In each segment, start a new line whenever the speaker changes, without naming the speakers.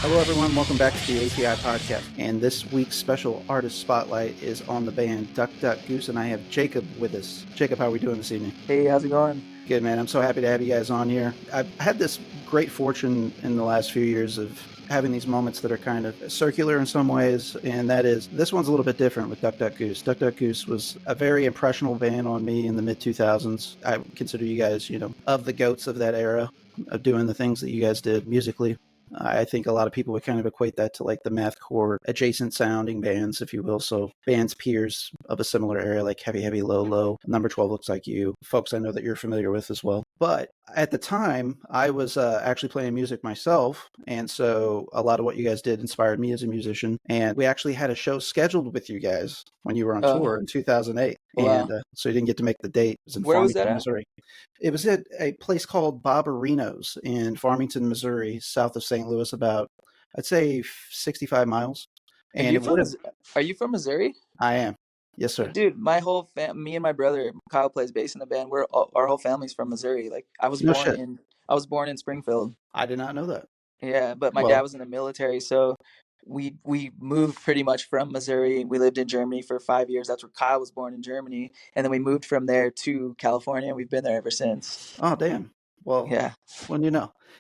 Hello, everyone. Welcome back to the ATI podcast. And this week's special artist spotlight is on the band Duck Duck Goose, and I have Jacob with us. Jacob, how are we doing this evening?
Hey, how's it going?
Good, man. I'm so happy to have you guys on here. I've had this great fortune in the last few years of having these moments that are kind of circular in some ways, and that is, this one's a little bit different with Duck Duck Goose. Duck Duck Goose was a very impressionable band on me in the mid-2000s. I consider you guys, of the goats of that era, of doing the things that you guys did musically. I think a lot of people would kind of equate that to like the mathcore adjacent sounding bands, if you will. So bands peers of a similar area, like Heavy Heavy Low Low, Number 12 Looks Like You, folks I know that you're familiar with as well. But at the time, I was actually playing music myself. And so a lot of what you guys did inspired me as a musician. And we actually had a show scheduled with you guys when you were on tour in 2008.
Wow.
And so you didn't get to make the date. It was in Farmington, Missouri. It was at a place called Barbarino's in Farmington, Missouri, south of St. Louis, about, I'd say, 65 miles.
And are you from Missouri?
I am. Yes, sir.
Dude, my whole me and my brother Kyle plays bass in the band. Our whole family's from Missouri. Like I was born in Springfield.
I did not know that.
Yeah, but my dad was in the military, so we moved pretty much from Missouri. We lived in Germany for 5 years. That's where Kyle was born, in Germany, and then we moved from there to California. We've been there ever since.
Oh, damn. Well,
yeah.
When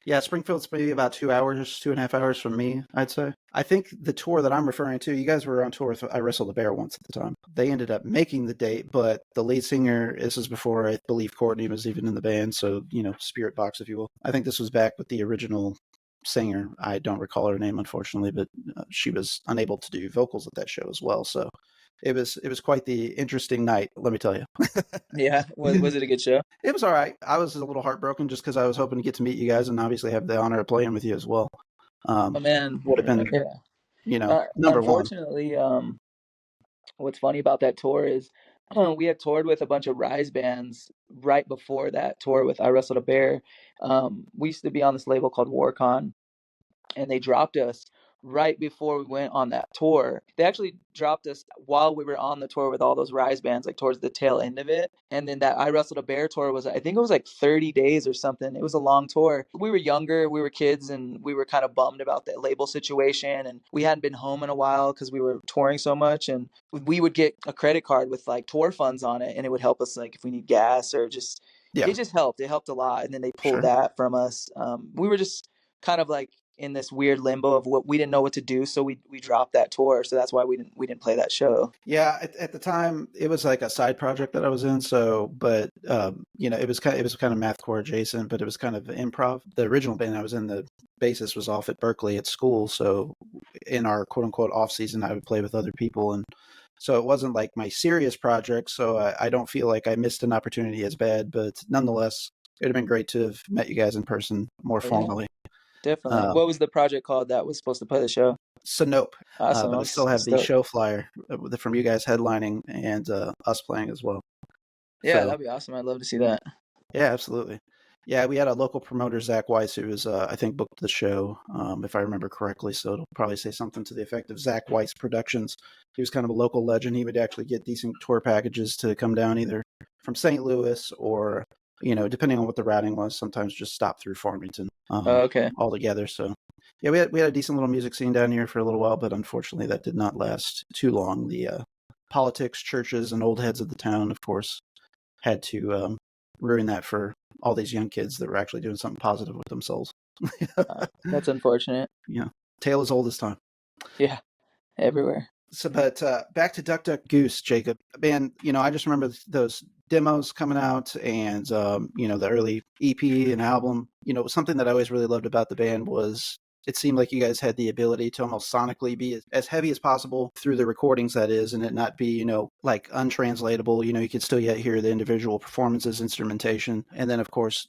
yeah, Springfield's maybe about 2 hours, 2.5 hours from me, I'd say. I think the tour that I'm referring to, you guys were on tour with I Wrestled a Bear once at the time. They ended up making the date, but the lead singer, this was before I believe Courtney was even in the band, so, Spirit Box, if you will. I think this was back with the original singer. I don't recall her name, unfortunately, but she was unable to do vocals at that show as well, so it was quite the interesting night, let me tell you.
Yeah. Was it a good show?
It was all right. I was a little heartbroken just because I was hoping to get to meet you guys and obviously have the honor of playing with you as well.
Oh, man.
Would have been, number one.
Unfortunately, what's funny about that tour is we had toured with a bunch of Rise bands right before that tour with I Wrestled a Bear. We used to be on this label called WARCON, and they dropped us right before we went on that tour. They actually dropped us while we were on the tour with all those Rise bands, like towards the tail end of it. And then that I Wrestled a Bear tour was, I think it was like 30 days or something. It was a long tour. We were younger, we were kids, and we were kind of bummed about that label situation. And we hadn't been home in a while because we were touring so much. And we would get a credit card with like tour funds on it, and it would help us like if we need gas or just, it just helped. It helped a lot. And then they pulled that from us. We were just kind of like in this weird limbo of what we didn't know what to do, so we dropped that tour. So that's why we didn't play that show.
Yeah, at the time it was like a side project that I was in. So, but it was kind of mathcore adjacent, but it was kind of improv. The original band I was in, the bassist was off at Berkeley at school, so in our quote unquote off season, I would play with other people, and so it wasn't like my serious project. So I don't feel like I missed an opportunity as bad, but nonetheless, it would have been great to have met you guys in person more formally.
Definitely. What was the project called that was supposed to play the show?
Sinope.
Awesome.
But I still have the show flyer from you guys headlining and us playing as well.
Yeah, that'd be awesome. I'd love to see that.
Yeah, absolutely. Yeah, we had a local promoter, Zach Weiss, who was, I think, booked the show, if I remember correctly. So it'll probably say something to the effect of Zach Weiss Productions. He was kind of a local legend. He would actually get decent tour packages to come down either from St. Louis or, depending on what the routing was, sometimes just stop through Farmington.
Okay.
All together. So yeah, we had a decent little music scene down here for a little while, but unfortunately that did not last too long. The politics, churches, and old heads of the town, of course, had to ruin that for all these young kids that were actually doing something positive with themselves.
That's unfortunate.
Yeah. Tale as old as time.
Yeah. Everywhere.
So, but back to Duck Duck Goose, Jacob. Man, I just remember those demos coming out and, the early EP and album. Something that I always really loved about the band was it seemed like you guys had the ability to almost sonically be as heavy as possible through the recordings, that is, and it not be, like untranslatable. You could still yet hear the individual performances, instrumentation, and then, of course,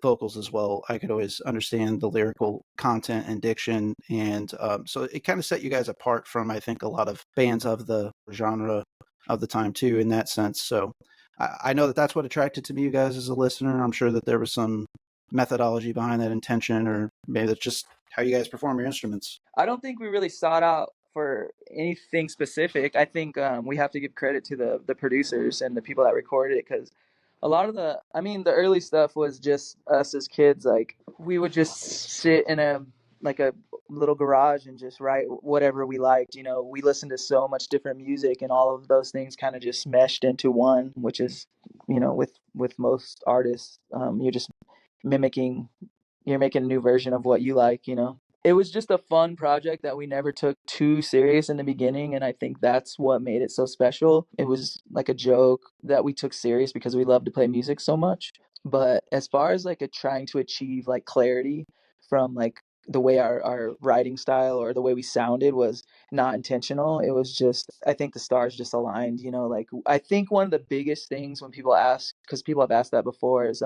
vocals as well. I could always understand the lyrical content and diction. And so it kind of set you guys apart from, I think, a lot of bands of the genre of the time, too, in that sense. So I know that that's what attracted to me, you guys, as a listener. I'm sure that there was some methodology behind that intention, or maybe that's just how you guys perform your instruments.
I don't think we really sought out for anything specific. I think we have to give credit to the producers and the people that recorded it, because a lot of the early stuff was just us as kids. Like, we would just sit in a little garage and just write whatever we liked. We listened to so much different music, and all of those things kind of just meshed into one, which is, with most artists, you're just mimicking, you're making a new version of what you like. It was just a fun project that we never took too serious in the beginning, and I think that's what made it so special. It was like a joke that we took serious because we love to play music so much. But as far as like trying to achieve like clarity from like the way our writing style or the way we sounded was not intentional. It was just, I think the stars just aligned. Like, I think one of the biggest things when people ask, because people have asked that before, is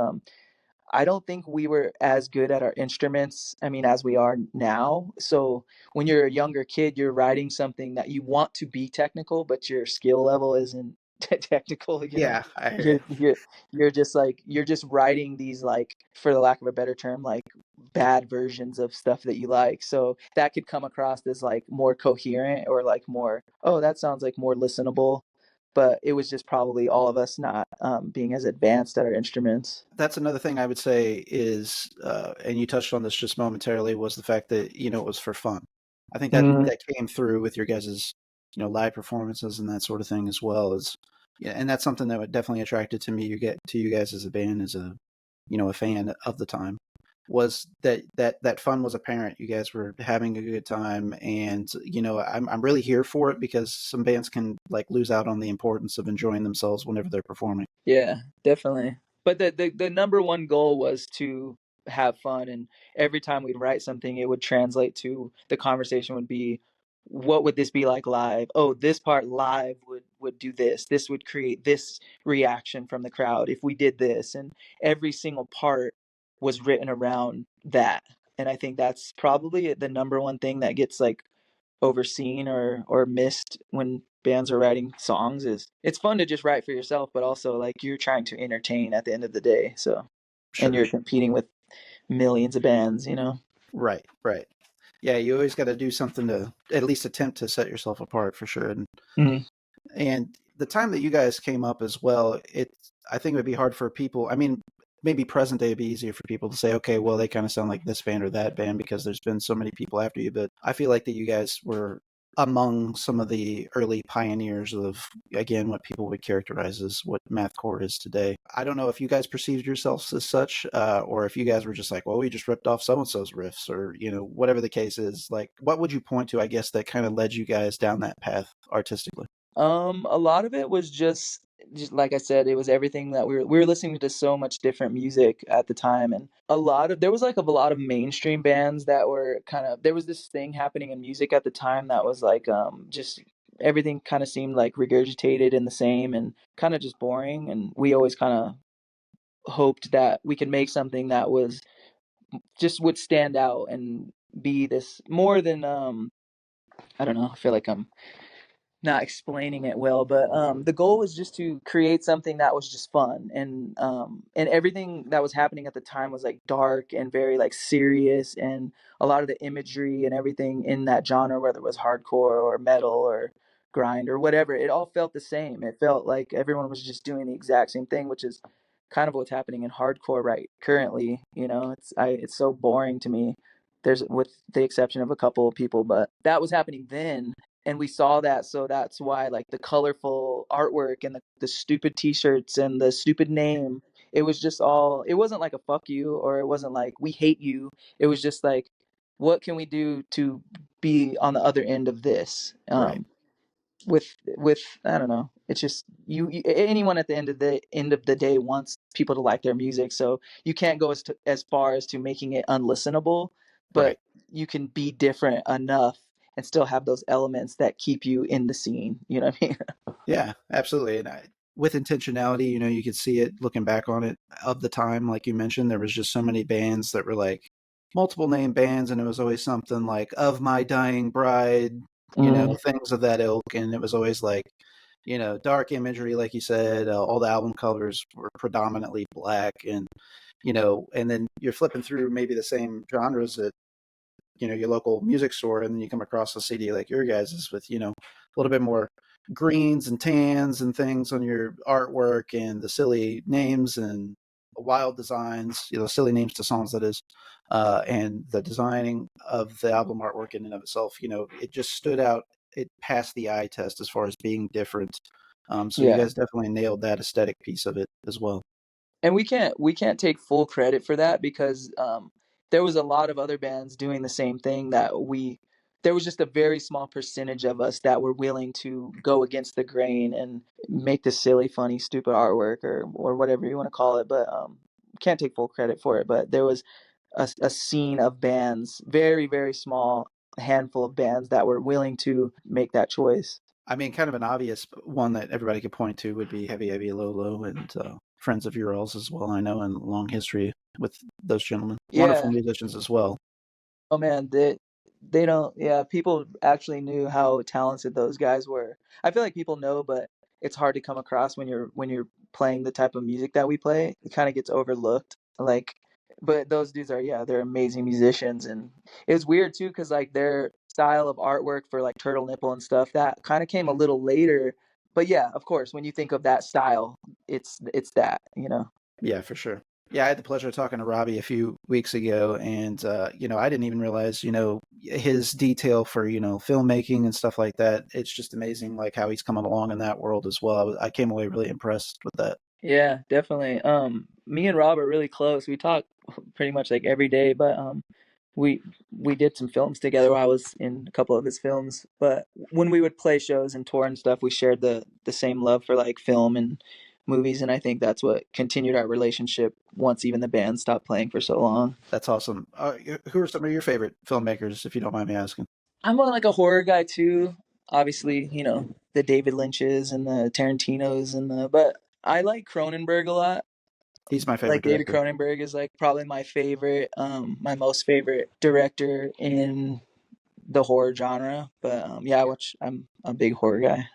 I don't think we were as good at our instruments, as we are now. So when you're a younger kid, you're writing something that you want to be technical, but your skill level isn't technical.
Yeah, I hear
You're
you.
you're just writing these, like, for the lack of a better term, like bad versions of stuff that you like. So that could come across as like more coherent, or like more, oh, that sounds like more listenable. But it was just probably all of us not being as advanced at our instruments.
That's another thing I would say is, and you touched on this just momentarily, was the fact that, it was for fun. I think that
Mm,
that came through with your guys's, live performances and that sort of thing as well. As Yeah, and that's something that would definitely attracted to me. You get to you guys as a band, as a fan of the time, was that fun was apparent. You guys were having a good time, and I'm really here for it, because some bands can like lose out on the importance of enjoying themselves whenever they're performing.
yeah, definitely. But the number one goal was to have fun, and every time we'd write something, it would translate to, the conversation would be, what would this be like live? Oh, this part live would do this. This would create this reaction from the crowd if we did this, and every single part was written around that. And I think that's probably the number one thing that gets like overseen or missed when bands are writing songs. Is it's fun to just write for yourself, but also like you're trying to entertain at the end of the day. So, and
Sure.
you're competing with millions of bands.
Right, right. Yeah, you always got to do something to at least attempt to set yourself apart, for sure.
Mhm.
And the time that you guys came up as well, I think it would be hard for people. I mean, maybe present day it'd be easier for people to say, okay, well, they kind of sound like this band or that band because there's been so many people after you. But I feel like that you guys were among some of the early pioneers of, again, what people would characterize as what mathcore is today. I don't know if you guys perceived yourselves as such, or if you guys were just like, well, we just ripped off so and so's riffs, or whatever the case is. Like, what would you point to, I guess, that kind of led you guys down that path artistically?
A lot of it was just like I said, it was everything that we were listening to so much different music at the time, and there was like a lot of mainstream bands that were kind of, there was this thing happening in music at the time that was like just everything kind of seemed like regurgitated and the same and kind of just boring, and we always kind of hoped that we could make something that was just would stand out and be this more than I don't know, I feel like I'm not explaining it well, but the goal was just to create something that was just fun, and everything that was happening at the time was like dark and very like serious, and a lot of the imagery and everything in that genre, whether it was hardcore or metal or grind or whatever, it all felt the same. It felt like everyone was just doing the exact same thing, which is kind of what's happening in hardcore right currently. It's so boring to me. There's, with the exception of a couple of people, but that was happening then, and we saw that, so that's why like the colorful artwork and the stupid t-shirts and the stupid name, it was just all, it wasn't like a fuck you, or it wasn't like we hate you. It was just like, what can we do to be on the other end of this,
Right.
with I don't know, it's just anyone at the end of the day wants people to like their music, so you can't go as far as to making it unlistenable,
Right.
but you can be different enough and still have those elements that keep you in the scene. You know what I mean?
Yeah, absolutely. And with intentionality, you could see it looking back on it of the time, like you mentioned, there was just so many bands that were like multiple name bands, and it was always something like "Of My Dying Bride,"
Mm,
things of that ilk, and it was always like, dark imagery, like you said. All the album covers were predominantly black, and and then you're flipping through maybe the same genres that your local music store, and then you come across a CD like your guys's with a little bit more greens and tans and things on your artwork, and the silly names and wild designs, silly names to songs, that is, and the designing of the album artwork in and of itself, it just stood out. It passed the eye test as far as being different. So you
yeah.
guys definitely nailed that aesthetic piece of it as well.
And we can't take full credit for that because there was a lot of other bands doing the same thing there was just a very small percentage of us that were willing to go against the grain and make the silly, funny, stupid artwork or whatever you want to call it. But can't take full credit for it. But there was a scene of bands, very, very small handful of bands that were willing to make that choice.
I mean, kind of an obvious one that everybody could point to would be Heavy Heavy Low Low, and friends of yours as well. I know, and long history with those gentlemen. Wonderful
Yeah.
musicians as well.
Oh man, they don't. Yeah, people actually knew how talented those guys were. I feel like people know, but it's hard to come across when you're playing the type of music that we play. It kind of gets overlooked. Like, but those dudes are, yeah, they're amazing musicians, and it was weird too because like their style of artwork for like Turtle Nipple and stuff that kind of came a little later. But yeah, of course, when you think of that style, it's that, you know.
Yeah, for sure. Yeah, I had the pleasure of talking to Robbie a few weeks ago, and I didn't even realize, his detail for filmmaking and stuff like that. It's just amazing, like how he's coming along in that world as well. I came away really impressed with that.
Yeah, definitely. Me and Rob are really close. We talk pretty much like every day, but we we did some films together while I was in a couple of his films. But when we would play shows and tour and stuff, we shared the same love for like film and movies, and I think that's what continued our relationship once even the band stopped playing for so long.
That's awesome. Who are some of your favorite filmmakers, if you don't mind me asking?
I'm more like a horror guy too. Obviously, the David Lynches and the Tarantinos but I like Cronenberg a lot.
He's my favorite
Like David
director.
Cronenberg is like probably my favorite, my most favorite director in the horror genre. But yeah, I'm a big horror guy.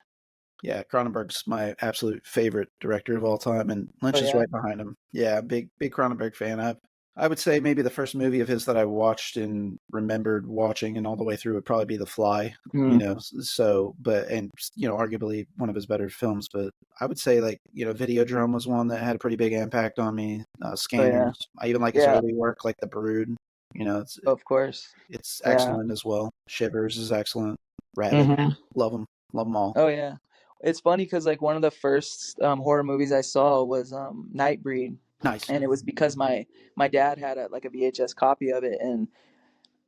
Yeah, Cronenberg's my absolute favorite director of all time, and
Oh
Lynch is
yeah.
right behind him. Yeah, big Cronenberg fan. I would say maybe the first movie of his that I watched and remembered watching and all the way through would probably be The Fly.
Mm.
So, but and arguably one of his better films. But I would say, like, Videodrome was one that had a pretty big impact on me.
Oh yeah.
Scanners. I even like his
Yeah.
early work, like The Brood. It's
Of course.
it's
Yeah.
excellent as well. Shivers is excellent. Rabbit,
Hmm.
love them all.
Oh yeah. It's funny because like one of the first horror movies I saw was Nightbreed,
Nice.
and it was because my dad had like a VHS copy of it, and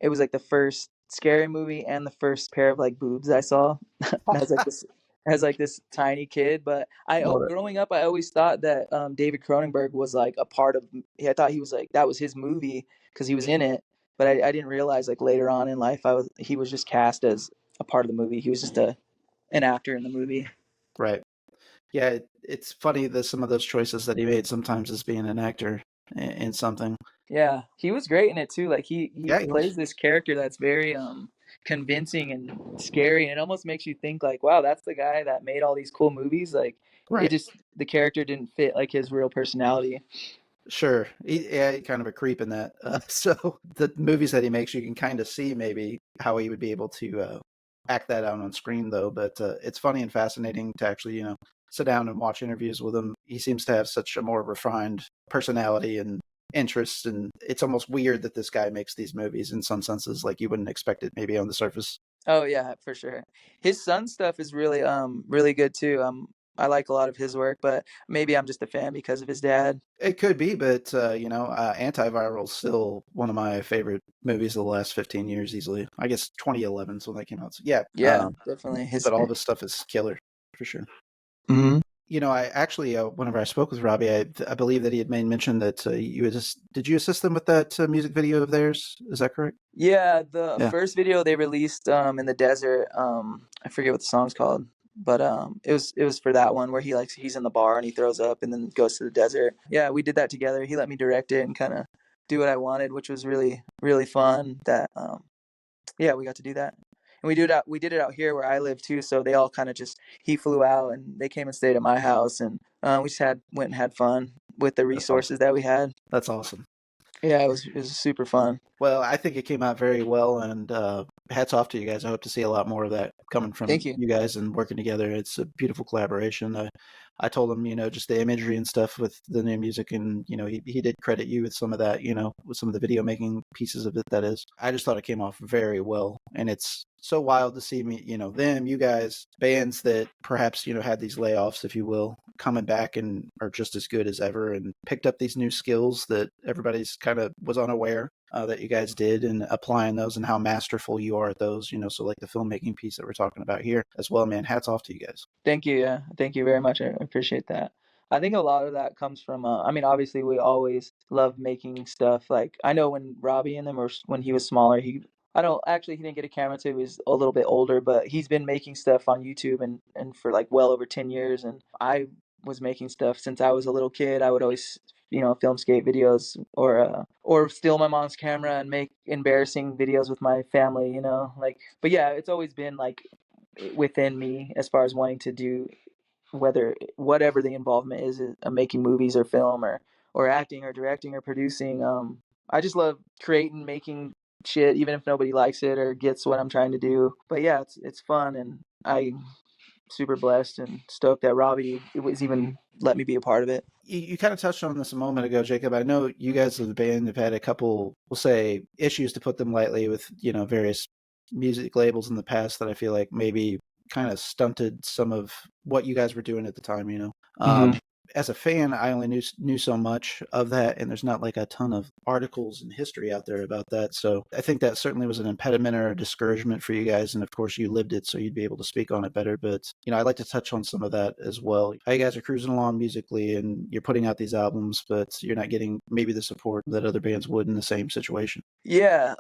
it was like the first scary movie and the first pair of like boobs I saw. And as like this tiny kid. But
Love it.
growing up, I always thought that David Cronenberg was like a part of. I thought he was like that was his movie because he was in it. But I didn't realize like later on in life he was just cast as a part of the movie. He was just an actor in the movie.
Right. Yeah, it's funny that some of those choices that he made sometimes as being an actor in something.
Yeah, he was great in it too. Like he
Yeah, he was.
plays this character that's very convincing and scary, and it almost makes you think like, wow, that's the guy that made all these cool movies. Like it
Right.
just the character didn't fit like his real personality.
Sure. Yeah, kind of a creep in that. So the movies that he makes, you can kind of see maybe how he would be able to act that out on screen, though. But it's funny and fascinating to actually, sit down and watch interviews with him. He seems to have such a more refined personality and interests, and it's almost weird that this guy makes these movies in some senses. Like you wouldn't expect it maybe on the surface.
Oh yeah, for sure. His son stuff is really good too. I like a lot of his work, but maybe I'm just a fan because of his dad.
It could be, but Antiviral is still one of my favorite movies of the last 15 years, easily. I guess 2011 is when that came out. So yeah,
Yeah, definitely his.
but all of his stuff is killer for sure.
Mhm.
You know, I actually, whenever I spoke with Robbie, I believe that he had made mention that did you assist them with that music video of theirs? Is that correct?
Yeah, the
Yeah.
first video they released in the desert, I forget what the song's called, but it was for that one where he's in the bar and he throws up and then goes to the desert. Yeah, we did that together. He let me direct it and kind of do what I wanted, which was really really fun. That yeah, we got to do that. And we did it out here where I live too, so they all kind of just he flew out and they came and stayed at my house and we just had went and had fun with the
That's awesome.
resources that we had.
That's awesome.
Yeah, it was super fun.
Well, I think it came out very well, and hats off to you guys. I hope to see a lot more of that coming from
Thank you.
you guys and working together. It's a beautiful collaboration. I told him, just the imagery and stuff with the new music, and he did credit you with some of that, with some of the video making pieces of it. That is, I just thought it came off very well, and it's so wild to see me, you guys, bands that perhaps had these layoffs, if you will, coming back and are just as good as ever, and picked up these new skills that everybody's kind of was unaware that you guys did, and applying those, and how masterful you are at those, so like the filmmaking piece that we're talking about here as well, man. Hats off to you guys.
Thank you. Yeah, thank you very much. I appreciate that. I think a lot of that comes from. I mean, obviously, we always love making stuff. Like I know when Robbie and them were when he was smaller, I don't actually he didn't get a camera until he was a little bit older, but he's been making stuff on YouTube and for like well over 10 years. And I was making stuff since I was a little kid. I would always film skate videos or steal my mom's camera and make embarrassing videos with my family. Like but yeah, it's always been like within me as far as wanting to do whatever the involvement is making movies or film or acting or directing or producing. I just love creating, making shit, even if nobody likes it or gets what I'm trying to do. But yeah, it's fun, and I'm super blessed and stoked that Robbie was even let me be a part of it.
You kind of touched on this a moment ago, Jacob. I know you guys of the band have had a couple, we'll say, issues, to put them lightly, with various music labels in the past that I feel like maybe kind of stunted some of what you guys were doing at the time.
Mm-hmm.
As a fan, I only knew so much of that, and there's not like a ton of articles and history out there about that. So I think that certainly was an impediment or a discouragement for you guys, and of course you lived it, so you'd be able to speak on it better. But I'd like to touch on some of that as well. How you guys are cruising along musically, and you're putting out these albums, but you're not getting maybe the support that other bands would in the same situation.
Yeah,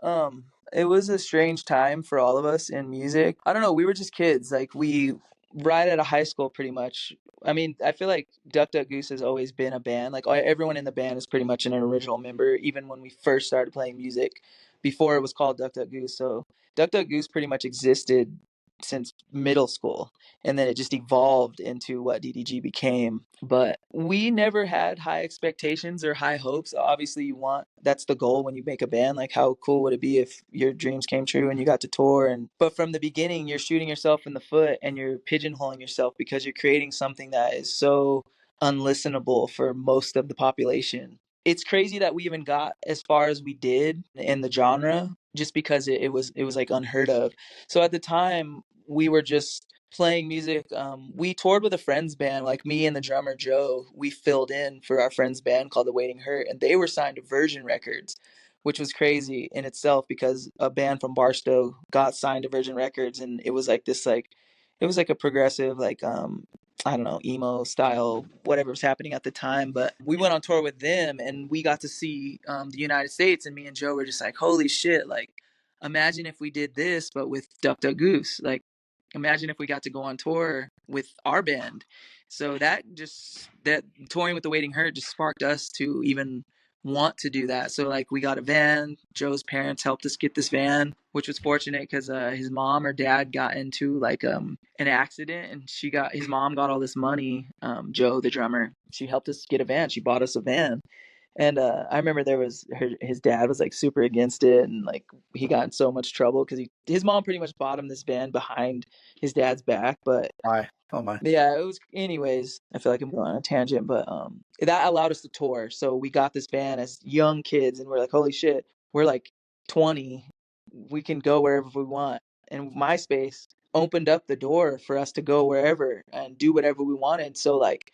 it was a strange time for all of us in music. I don't know, we were just kids. Like we right out of high school pretty much. I mean, I feel like Duck Duck Goose has always been a band. Like everyone in the band is pretty much an original member, even when we first started playing music before it was called Duck Duck Goose. So Duck Duck Goose pretty much existed since middle school, and then it just evolved into what DDG became. But we never had high expectations or high hopes. Obviously, that's the goal when you make a band. Like, how cool would it be if your dreams came true and you got to tour? But from the beginning, you're shooting yourself in the foot and you're pigeonholing yourself because you're creating something that is so unlistenable for most of the population. It's crazy that we even got as far as we did in the genre, just because it was like unheard of. So at the time, we were just playing music. We toured with a friend's band, like me and the drummer Joe. We filled in for our friend's band called The Waiting Hurt, and they were signed to Virgin Records, which was crazy in itself because a band from Barstow got signed to Virgin Records, and it was like this it was like a progressive I don't know, emo style, whatever was happening at the time. But we went on tour with them and we got to see the United States. And me and Joe were just like, holy shit, like, imagine if we did this, but with Duck Duck Goose. Like, imagine if we got to go on tour with our band. So that touring with the Waiting Hurt just sparked us to even want to do that. So like we got a van. Joe's parents helped us get this van, which was fortunate because his mom or dad got into like an accident, and his mom got all this money. Joe, the drummer, she helped us get a van. She bought us a van. And I remember his dad was like super against it, and like he got in so much trouble because his mom pretty much bought him this van behind his dad's back. But
My, oh my.
yeah, it was. Anyways, I feel like I'm going on a tangent, but that allowed us to tour. So we got this van as young kids, and we're like, holy shit, we're like 20, we can go wherever we want. And MySpace opened up the door for us to go wherever and do whatever we wanted. So like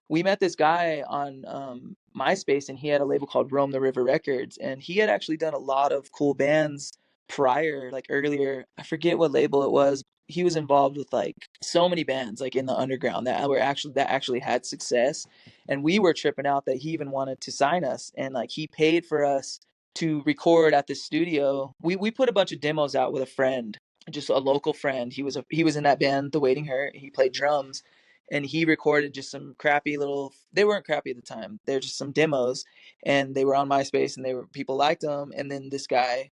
we met this guy on MySpace, and he had a label called Roam the River Records, and he had actually done a lot of cool bands prior, like earlier, I forget what label it was. He was involved with like so many bands like in the underground that actually had success, and we were tripping out that he even wanted to sign us, and like he paid for us to record at the studio. We put a bunch of demos out with a friend, just a local friend. He was in that band, The Waiting Hurt. He played drums, and he recorded just some crappy little. They weren't crappy at the time. They're just some demos, and they were on MySpace, and people liked them. And then this guy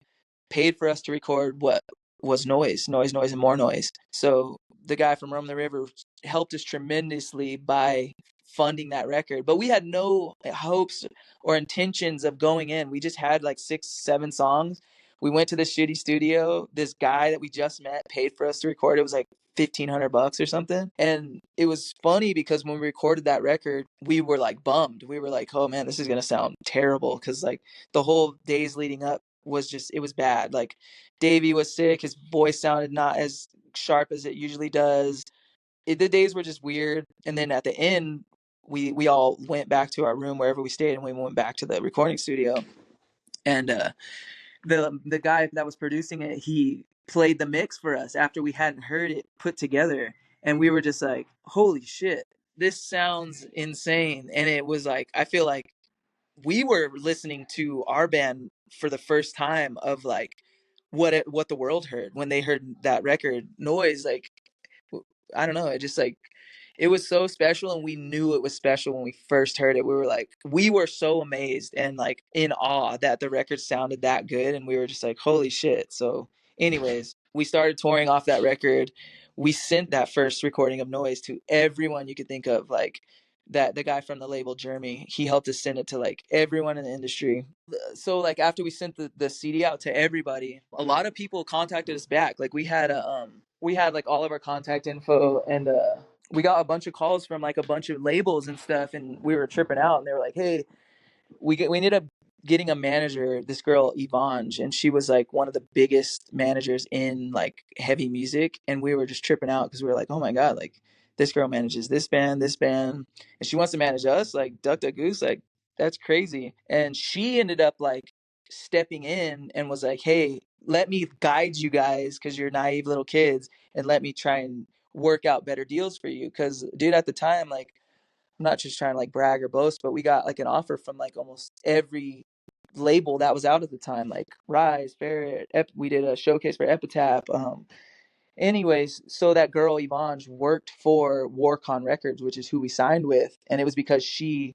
paid for us to record what was noise, and more noise. So the guy from Roam the River helped us tremendously by funding that record. But we had no hopes or intentions of going in. We just had like 6, 7 songs. We went to this shitty studio. This guy that we just met paid for us to record. It was like $1,500 or something. And it was funny because when we recorded that record, we were like bummed. We were like, oh man, this is going to sound terrible. Because like the whole days leading up was just, it was bad. Like Davey was sick. His voice sounded not as sharp as it usually does. The days were just weird. And then at the end, we all went back to our room wherever we stayed, and we went back to the recording studio. And the guy that was producing it, he played the mix for us after we hadn't heard it put together, and we were just like, holy shit, this sounds insane. And it was like, I feel like we were listening to our band for the first time of like what the world heard when they heard that record noise. Like, I don't know, it just like, it was so special, and we knew it was special when we first heard it. We were so amazed and like in awe that the record sounded that good, and we were just like, holy shit. So anyways, we started touring off that record. We sent that first recording of Noise to everyone you could think of, like that the guy from the label Jeremy, he helped us send it to like everyone in the industry. So like after we sent the CD out to everybody, a lot of people contacted us back. Like we had like all of our contact info, and we got a bunch of calls from like a bunch of labels and stuff, and we were tripping out, and they were like, hey, we ended up getting a manager, this girl Yvonne, and she was like one of the biggest managers in like heavy music, and we were just tripping out because we were like, oh my god, like this girl manages this band, and she wants to manage us, like Duck Duck Goose, like that's crazy. And she ended up like stepping in and was like, hey, let me guide you guys because you're naive little kids, and let me try and work out better deals for you. Because dude, at the time, like, I'm not just trying to like brag or boast, but we got like an offer from like almost every label that was out at the time, like Rise, Barrett. We did a showcase for Epitaph. Anyways, so that girl Yvonne worked for WARCON Records, which is who we signed with, and it was because she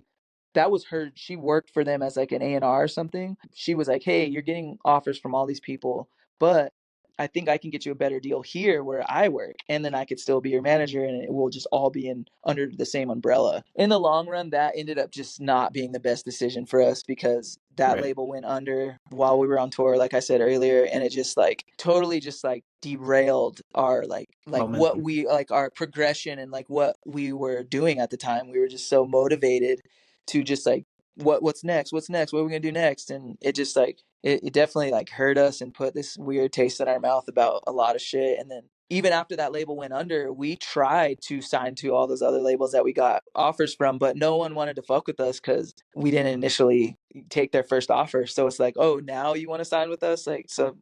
worked for them as like an A&R or something. She was like, hey, you're getting offers from all these people, but I think I can get you a better deal here where I work, and then I could still be your manager, and it will just all be in under the same umbrella. In the long run, that ended up just not being the best decision for us because that
Right.
label went under while we were on tour, like I said earlier, and it just like totally just like derailed our like what
Momentum.
we like our progression and like what we were doing at the time. We were just so motivated to just like what's next, what are we gonna do next, and it just like it definitely like hurt us and put this weird taste in our mouth about a lot of shit. And then even after that label went under, we tried to sign to all those other labels that we got offers from, but no one wanted to fuck with us because we didn't initially take their first offer. So it's like, oh, now you want to sign with us? Like, so it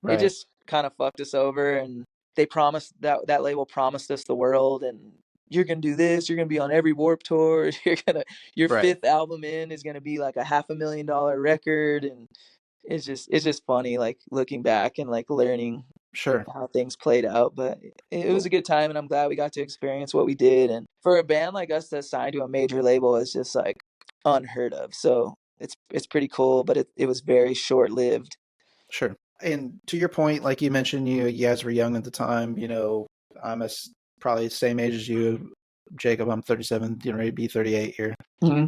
Right.
just kind of fucked us over. And they promised that label promised us the world, and you're gonna do this, you're gonna be on every Warp Tour, your
Right.
fifth album in is gonna be like a $500,000 record. And it's just funny like looking back and like learning
Sure.
how things played out. But it was
Well,
a good time, and I'm glad we got to experience what we did. And for a band like us that's signed to a major label, it's just like unheard of. So it's pretty cool, but it was very short lived.
sure. And to your point, like you mentioned, you guys were young at the time. I'm probably the same age as you, Jacob. I'm 37, ready to be 38 here.
Mm-hmm.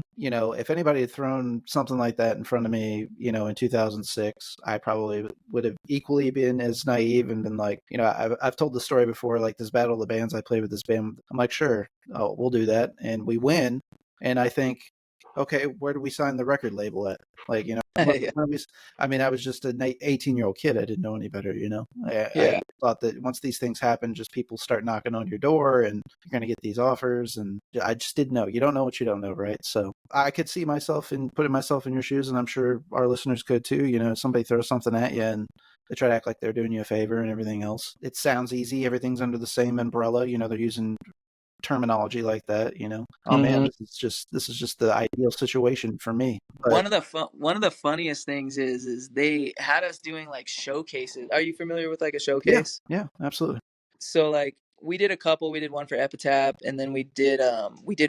If anybody had thrown something like that in front of me, in 2006, I probably would have equally been as naive and been like, I've told the story before, like this battle of the bands I played with this band. I'm like, sure, we'll do that. And we win. And I think, okay, where do we sign the record label at? Like,
Yeah.
I was just an 18-year-old kid. I didn't know any better, I
Yeah.
thought that once these things happen, just people start knocking on your door and you're going to get these offers. And I just didn't know. You don't know what you don't know, right? So I could see myself in putting myself in your shoes, and I'm sure our listeners could too. Somebody throws something at you and They try to act like they're doing you a favor and everything else. It sounds easy. Everything's under the same umbrella. They're using terminology like that. Oh man,
Hmm.
this is just the ideal situation for me. But
One of the funniest things is they had us doing like showcases. Are you familiar with like a
yeah,
showcase?
yeah, absolutely.
So like we did a couple. We did one for Epitaph, and then we did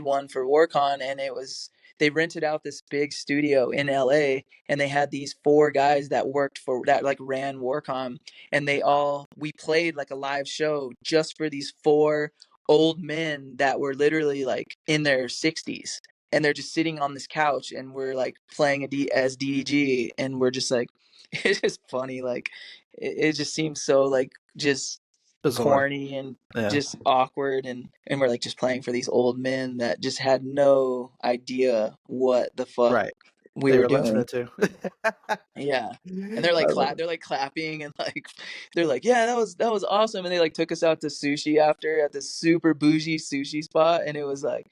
one for WARCON, and it was they rented out this big studio in LA, and they had these four guys that worked for that like ran WARCON, and we played like a live show just for these four old men that were literally like in their 60s, and they're just sitting on this couch, and we're like playing as DDG, and we're just like it's just funny, like it just seems so like just
Bizarre.
corny and
Yeah,
just awkward, and we're like just playing for these old men that just had no idea what the fuck
right.
we
They
were
were
doing.
listening to.
Yeah. And
I love it.
they're like clapping and like they're like, yeah, that was awesome. And they like took us out to sushi after at this super bougie sushi spot, and it was like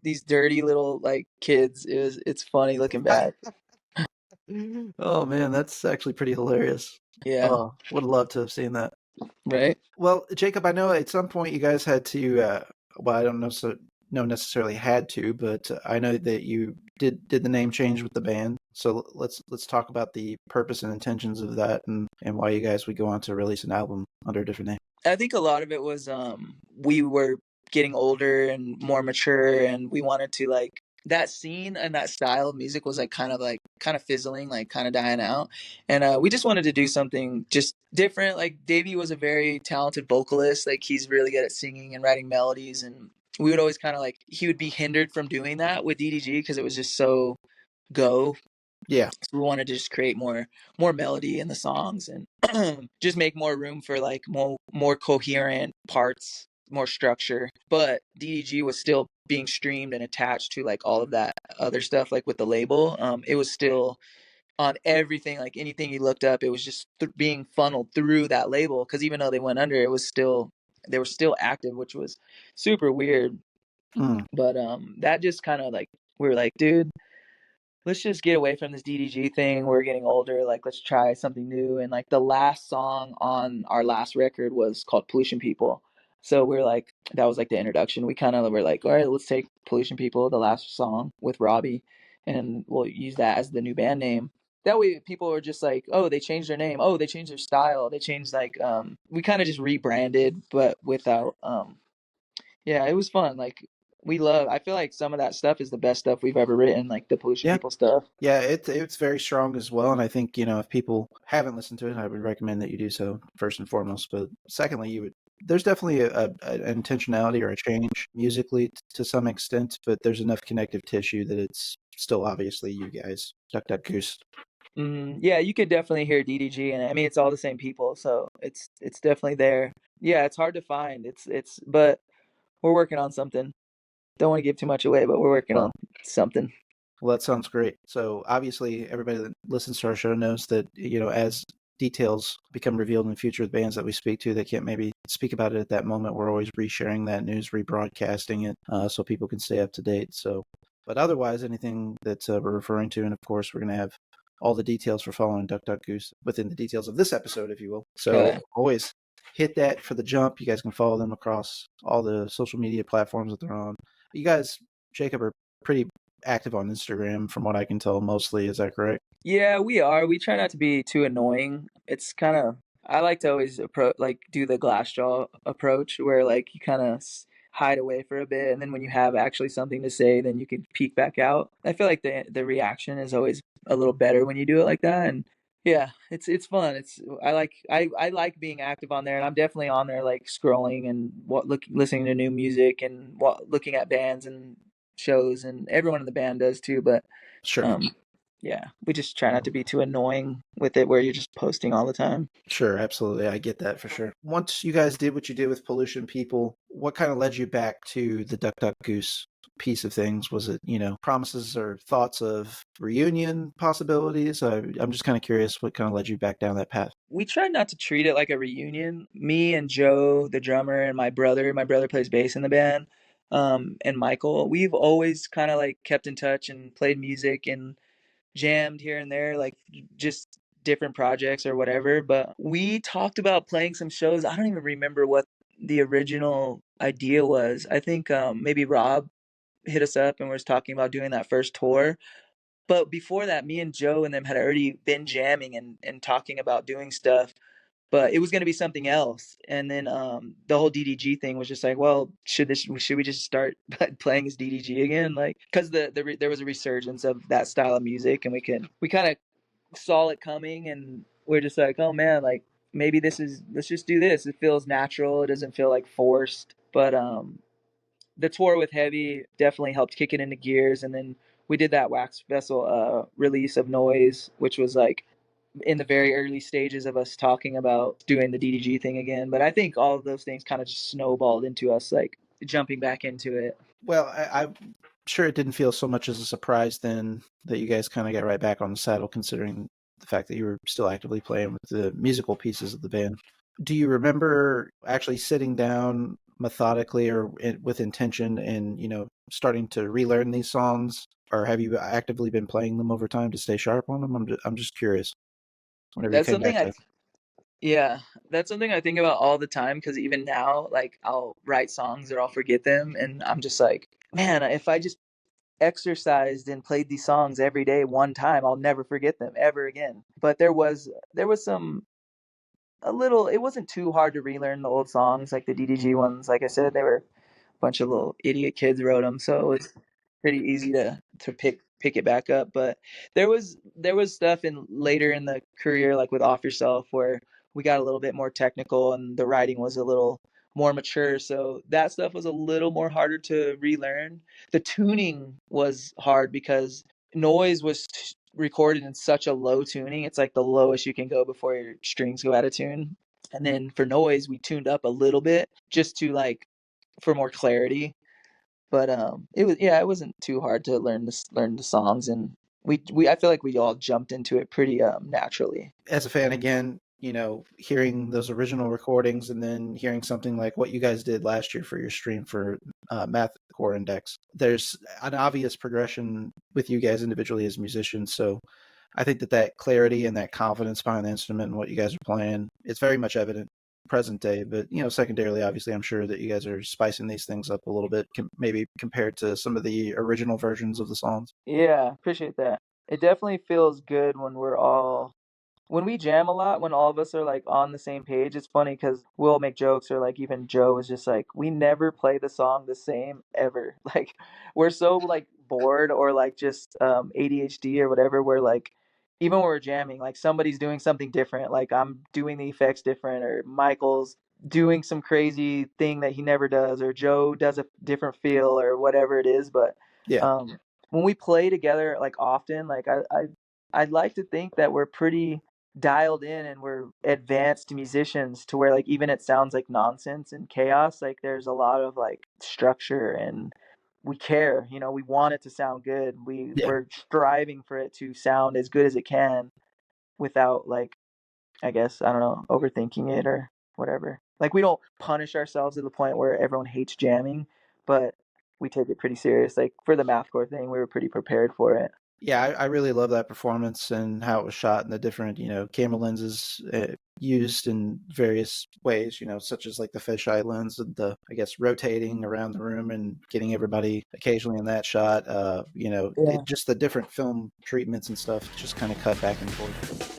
these dirty little like kids. It's funny looking back.
Oh man, that's actually pretty hilarious.
Yeah.
Oh, would love to have seen that.
Right.
Well, Jacob, I know at some point you guys had to. Well, I don't know, no necessarily had to, but I know that you did the name change with the band. So let's talk about the purpose and intentions of that, and why you guys would go on to release an album under a different name.
I think a lot of it was we were getting older and more mature, and we wanted to like that scene and that style of music was like kind of fizzling, like kind of dying out, and we just wanted to do something just different. Like Davey was a very talented vocalist, like he's really good at singing and writing melodies, and we would always kind of like he would be hindered from doing that with DDG because it was just so go.
Yeah.
So we wanted to just create more melody in the songs and just make more room for like more coherent parts, more structure. But DDG was still being streamed and attached to like all of that other stuff, like with the label. It was still on everything, like anything you looked up, it was just being funneled through that label. Because even though they went under, it was still they were still active, which was super weird.
Mm,
But that just kind of like we were like, dude, let's just get away from this DDG thing. We're getting older. Like, let's try something new. And like the last song on our last record was called Pollution People. So we're like, that was like the introduction. We kind of were like, all right, let's take Pollution People, the last song with Robbie, and we'll use that as the new band name. That way people are just like, oh, they changed their name. Oh, they changed their style. They changed like, we kind of just rebranded, but without, yeah, it was fun. Like, I feel like some of that stuff is the best stuff we've ever written, like the Pollution
yeah.
People stuff.
Yeah, it's very strong as well, and I think if people haven't listened to it, I would recommend that you do so first and foremost. But secondly, there's definitely an intentionality or a change musically to some extent, but there's enough connective tissue that it's still obviously you guys. Duck Duck Goose.
Yeah, you could definitely hear DDG, and I mean it's all the same people, so it's definitely there. Yeah, it's hard to find. But we're working on something. Don't want to give too much away, but we're working
Well,
on something.
well, that sounds great. So obviously, everybody that listens to our show knows that as details become revealed in the future with bands that we speak to, they can't maybe speak about it at that moment. We're always resharing that news, rebroadcasting it, so people can stay up to date. So, but otherwise, anything that we're referring to, and of course, we're going to have all the details for following Duck Duck Goose within the details of this episode, if you will. So
Okay.
always hit that for the jump. You guys can follow them across all the social media platforms that they're on. You guys, Jacob, are pretty active on Instagram, from what I can tell, mostly. Is that correct?
Yeah, we are. We try not to be too annoying. It's kind of I like to always do the glass jaw approach where like you kind of hide away for a bit, and then when you have actually something to say, then you can peek back out. I feel like the reaction is always a little better when you do it like that, and yeah, it's fun. I like being active on there, and I'm definitely on there like scrolling and listening to new music and looking at bands and shows, and everyone in the band does too, but
Sure.
um yeah, we just try not to be too annoying with it where you're just posting all the time.
Sure, absolutely. I get that for sure. Once you guys did what you did with Pollution People, what kind of led you back to the Duck Duck Goose piece of things? Was it, promises or thoughts of reunion possibilities? I'm just kind of curious what kind of led you back down that path.
We tried not to treat it like a reunion. Me and Joe, the drummer, and my brother plays bass in the band, and Michael, we've always kind of like kept in touch and played music and jammed here and there, like just different projects or whatever, but we talked about playing some shows. I don't even remember what the original idea was. I think maybe Rob hit us up and was talking about doing that first tour. But before that, me and Joe and them had already been jamming and talking about doing stuff, but it was going to be something else. And then the whole DDG thing was just like, well, should we just start playing as DDG again? Like, because there was a resurgence of that style of music, and we kind of saw it coming, and we're just like, oh man, like maybe let's just do this. It feels natural. It doesn't feel like forced. But the tour with Heavy definitely helped kick it into gears, and then we did that Wax Vessel release of Noise, which was like in the very early stages of us talking about doing the DDG thing again. But I think all of those things kind of just snowballed into us like jumping back into it.
Well, I'm sure it didn't feel so much as a surprise then that you guys kind of got right back on the saddle, considering the fact that you were still actively playing with the musical pieces of the band. Do you remember actually sitting down methodically or with intention and, starting to relearn these songs, or have you actively been playing them over time to stay sharp on them? I'm just curious. Whenever you
That's
came
something
back to
yeah, that's something I think about all the time, because even now, like I'll write songs or I'll forget them, and I'm just like, man, if I just exercised and played these songs every day one time, I'll never forget them ever again. But there was some a little. It wasn't too hard to relearn the old songs, like the DDG ones. Like I said, they were a bunch of little idiot kids wrote them, so it was pretty easy to pick it back up. But there was stuff in later in the career, like with Off Yourself, where we got a little bit more technical and the writing was a little more mature, so that stuff was a little more harder to relearn. The tuning was hard because Noise was recorded in such a low tuning. It's like the lowest you can go before your strings go out of tune. And then for Noise, we tuned up a little bit just to like for more clarity. But it wasn't too hard to learn the songs, and we I feel like we all jumped into it pretty naturally.
as a fan again, hearing those original recordings and then hearing something like what you guys did last year for your stream for MATHCORE Index, there's an obvious progression with you guys individually as musicians. So I think that clarity and that confidence behind the instrument and what you guys are playing, it's very much evident present day. But, secondarily, obviously, I'm sure that you guys are spicing these things up a little bit, maybe compared to some of the original versions of the songs.
Yeah, appreciate that. It definitely feels good when we jam a lot, when all of us are like on the same page. It's funny because we'll make jokes, or like even Joe is just like, we never play the song the same ever. Like we're so like bored or like just ADHD or whatever. We're like, even when we're jamming, like somebody's doing something different. Like I'm doing the effects different, or Michael's doing some crazy thing that he never does, or Joe does a different feel or whatever it is. But
Yeah.
when we play together, like often, like I'd like to think that we're pretty dialed in and we're advanced musicians to where like even it sounds like nonsense and chaos, like there's a lot of like structure, and we care, we want it to sound good.
Yeah.
We're striving for it to sound as good as it can without like, I guess, I don't know, overthinking it or whatever. Like we don't punish ourselves to the point where everyone hates jamming, but we take it pretty serious. Like for the mathcore thing, we were pretty prepared for it.
Yeah, I really love that performance and how it was shot and the different, camera lenses used in various ways, such as like the fisheye lens and the, I guess, rotating around the room and getting everybody occasionally in that shot.
Yeah.
Just the different film treatments and stuff just kind of cut back and forth.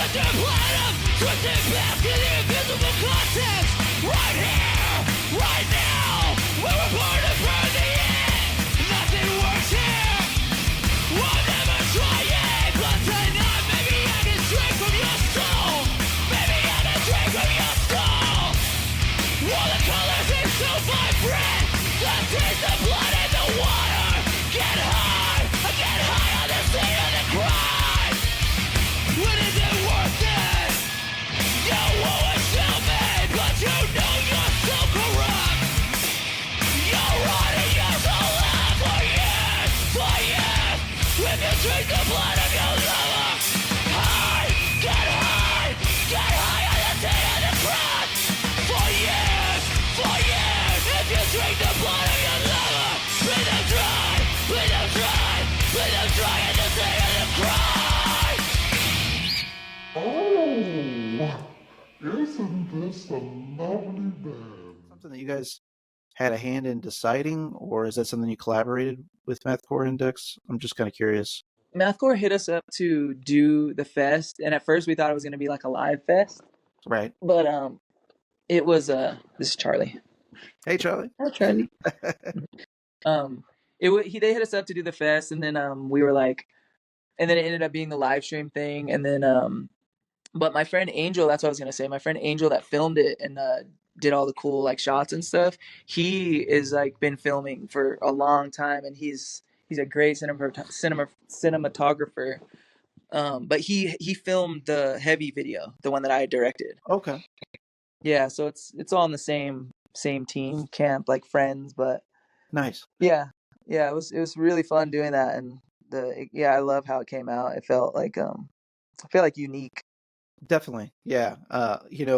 Twisted back in the invisible context. Right here, right now, we're a part of burn the end. Nothing works here. We'll never try it, but tonight maybe I can drink from your soul. Maybe I can drink from your soul. All the colors seem so vibrant. The taste of blood in the water. Get high on the scene of the crime. When is it worth it? You won't tell me, but you know you're so corrupt. You're rotting your soul out for years. If you drink the blood of your lover, get high on the scene of the crime. For years. If you drink the blood of your lover, bleed them dry at the scene of the crime.
Oh, isn't this a lovely band?
Something that you guys had a hand in deciding, or is that something you collaborated with MATHCORE Index? I'm just kind of curious.
MATHCORE hit us up to do the fest, and at first we thought it was going to be like a live fest,
Right.
but it was this is Charlie.
Hey, Charlie.
Hi, Charlie. They hit us up to do the fest, and then we were like, and then it ended up being the live stream thing, and then but my friend Angel, that's what I was gonna say. My friend Angel that filmed it and did all the cool like shots and stuff. He is like been filming for a long time, and he's a great cinematographer. But he filmed the heavy video, the one that I directed.
Okay.
Yeah, so it's all in the same team camp, like friends. But
Nice.
yeah, it was really fun doing that, and I love how it came out. It felt like unique.
Definitely. Yeah.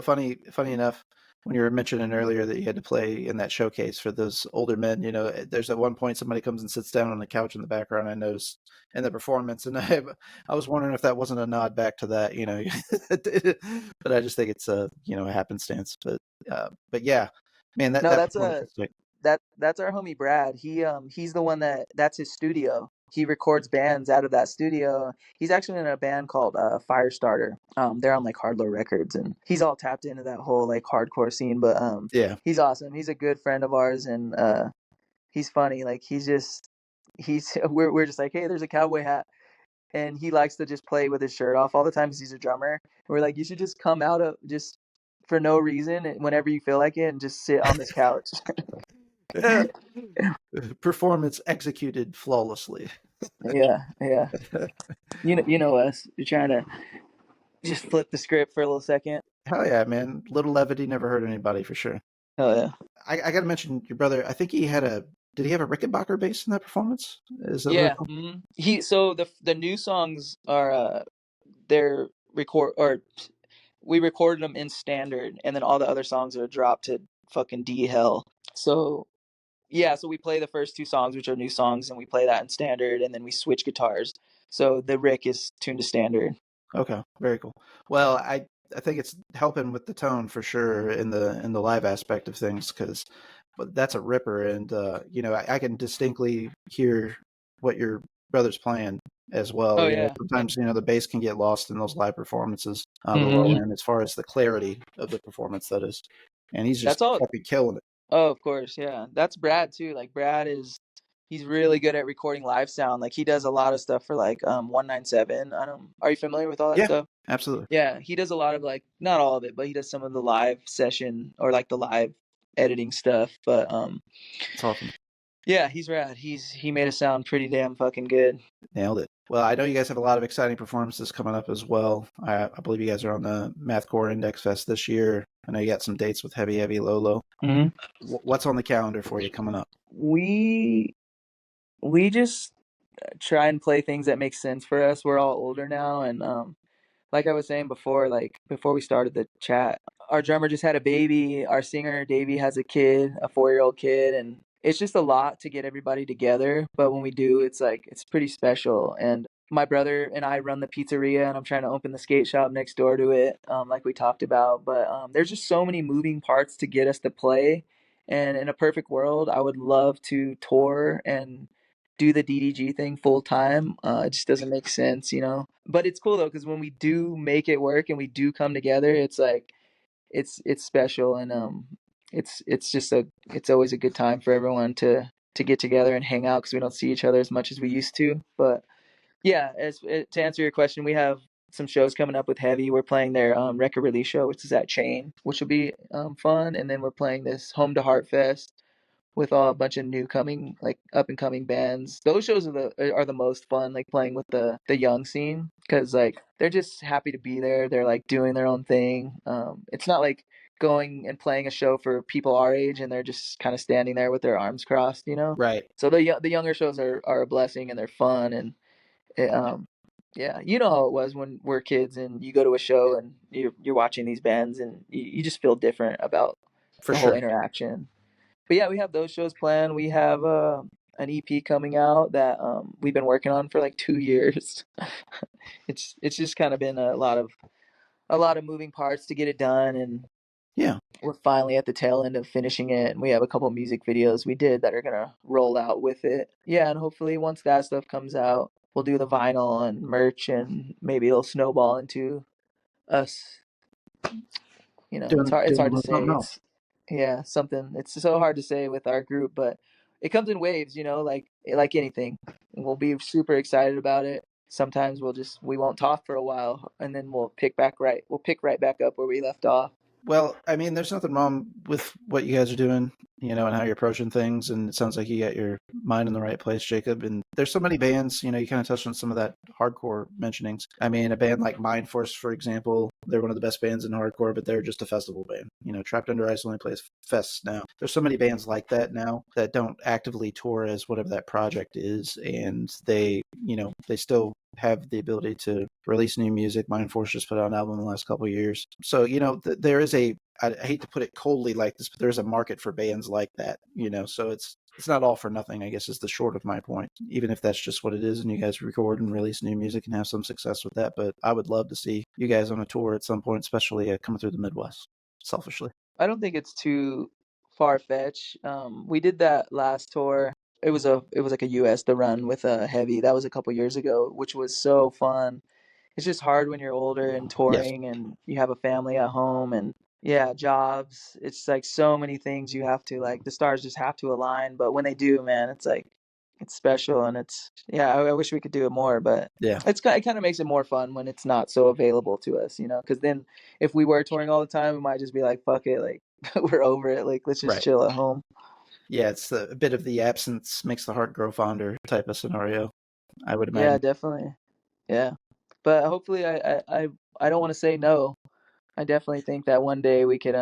Funny enough, when you were mentioning earlier that you had to play in that showcase for those older men, there's at one point somebody comes and sits down on the couch in the background, I noticed in the performance, and I was wondering if that wasn't a nod back to that, but I just think it's a happenstance. But yeah, man,
No,
that performance was sick.
that's our homie Brad. He's the one that's his studio. He records bands out of that studio. He's actually in a band called Firestarter. They're on like Hardlow Records, and he's all tapped into that whole like hardcore scene. But
Yeah.
he's awesome. He's a good friend of ours, and he's funny. Like we're just like, hey, there's a cowboy hat, and he likes to just play with his shirt off all the time because he's a drummer. And we're like, you should just come out of just for no reason whenever you feel like it and just sit on this couch.
Performance executed flawlessly.
Yeah. You know us. You're trying to just flip the script for a little second.
Hell yeah, man. Little levity never hurt anybody for sure.
Oh yeah.
I got to mention your brother. I think did he have a Rickenbacker bass in that performance? Is that
Yeah. So the new songs are they're we recorded them in standard, and then all the other songs are dropped to fucking D hell. So yeah, so we play the first two songs, which are new songs, and we play that in standard, and then we switch guitars. So the Rick is tuned to standard.
Okay, very cool. Well, I think it's helping with the tone for sure in the live aspect of things, because that's a ripper, and I can distinctly hear what your brother's playing as well.
Oh yeah.
Sometimes the bass can get lost in those live performances on the
Mhm.
low end as far as the clarity of the performance, that is. And he's just
That's all.
fucking killing it.
Oh, of course, yeah. That's Brad too. Like he's really good at recording live sound. Like he does a lot of stuff for like 197. Are you familiar with all that
Yeah,
stuff?
absolutely.
Yeah, he does a lot of like, not all of it, but he does some of the live session or like the live editing stuff. But
It's awesome.
yeah, he's rad. He made it sound pretty damn fucking good.
Nailed it. Well, I know you guys have a lot of exciting performances coming up as well. I believe you guys are on the MATHCORE Index Fest this year. I know you got some dates with Heavy Low Low.
Mm-hmm.
What's on the calendar for you coming up?
We just try and play things that make sense for us. We're all older now, and like I was saying before, like before we started the chat, our drummer just had a baby. Our singer Davey has a kid, a 4-year-old kid, and it's just a lot to get everybody together. But when we do, it's pretty special. And my brother and I run the pizzeria, and I'm trying to open the skate shop next door to it, like we talked about. But there's just so many moving parts to get us to play. And in a perfect world, I would love to tour and do the DDG thing full time. It just doesn't make sense, but it's cool though, because when we do make it work and we do come together, it's like it's special, and it's just it's always a good time for everyone to get together and hang out, because we don't see each other as much as we used to. But yeah, to answer your question, we have some shows coming up with Heavy. We're playing their record release show, which is at Chain, which will be fun, and then we're playing this Home to Heart Fest with a bunch of new coming, like up and coming bands. Those shows are the most fun, like playing with the young scene, because like they're just happy to be there. They're like doing their own thing. It's not like going and playing a show for people our age and they're just kind of standing there with their arms crossed, you know.
Right.
So the younger shows are a blessing, and they're fun, and it, yeah, you know how it was when we're kids and you go to a show and you're watching these bands, and you just feel different about
For
the whole
sure.
interaction. But yeah, we have those shows planned. We have an EP coming out that we've been working on for like 2 years. It's just kind of been a lot of moving parts to get it done, and
Yeah.
we're finally at the tail end of finishing it. And we have a couple music videos we did that are gonna roll out with it. Yeah, and hopefully once that stuff comes out, we'll do the vinyl and merch, and maybe it'll snowball into us. You know, it's
Doing a
hard to
little
say.
something else.
Yeah, something. It's so hard to say with our group, but it comes in waves, you know, like anything. We'll be super excited about it. Sometimes we won't talk for a while, and then we'll pick right back up where we left off.
Well, I mean, there's nothing wrong with what you guys are doing, you know, and how you're approaching things. And it sounds like you got your mind in the right place, Jacob. And there's so many bands, you know, you kind of touched on some of that hardcore mentionings. I mean, a band like Mind Force, for example, they're one of the best bands in hardcore, but they're just a festival band. You know, Trapped Under Ice only plays fests now. There's so many bands like that now that don't actively tour as whatever that project is. And they, you know, they still have the ability to release new music. Mind Force just put out an album in the last couple of years. So, you know, there is I hate to put it coldly like this, but there's a market for bands like that, you know, so it's not all for nothing, I guess, is the short of my point, even if that's just what it is and you guys record and release new music and have some success with that. But I would love to see you guys on a tour at some point, especially coming through the Midwest, selfishly.
I don't think it's too far-fetched. We did that last tour. It was like a US The Run with Heavy. That was a couple years ago, which was so fun. It's just hard when you're older and
Yes.
touring and you have a family at home, and yeah, jobs. It's like so many things you have to, like, the stars just have to align. But when they do, man, it's like it's special, and it's, yeah, I wish we could do it more, but
Yeah.
it kind of makes it more fun when it's not so available to us, you know, because then if we were touring all the time, we might just be like, fuck it, like we're over it, like let's just
Right.
chill at home.
Yeah, it's a bit of the absence makes the heart grow fonder type of scenario, I would
Yeah,
imagine.
definitely. Yeah, but hopefully I don't want to say no. I definitely think that one day we could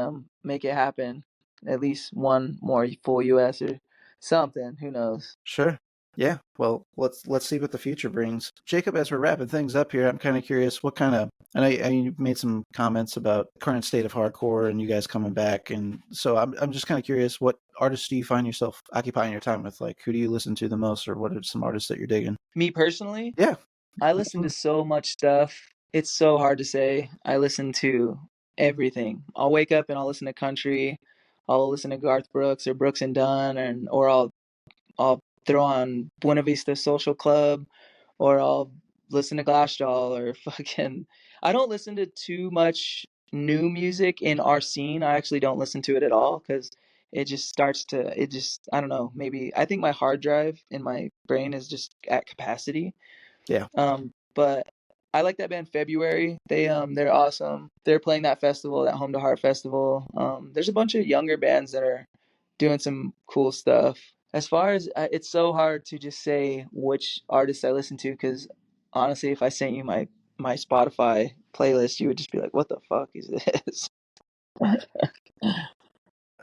make it happen. At least one more full US or something. Who knows?
Sure. Yeah. Well, let's see what the future brings. Jacob, as we're wrapping things up here, I'm kind of curious what kind of, and you made some comments about current state of hardcore and you guys coming back, and so I'm just kind of curious, what artists do you find yourself occupying your time with? Like, who do you listen to the most, or what are some artists that you're digging?
Me personally,
Yeah.
I listen to so much stuff. It's so hard to say. I listen to everything. I'll wake up and I'll listen to country. I'll listen to Garth Brooks or Brooks and Dunn, or I'll throw on Buena Vista Social Club, or I'll listen to Glassjaw, or fucking. I don't listen to too much new music in our scene. I actually don't listen to it at all, because I don't know, maybe I think my hard drive in my brain is just at capacity.
Yeah.
But I like that band February. They're awesome. They're playing that festival, that Home to Heart festival. There's a bunch of younger bands that are doing some cool stuff. As far as it's so hard to just say which artists I listen to, because honestly, if I sent you my Spotify playlist, you would just be like, "What the fuck is this?"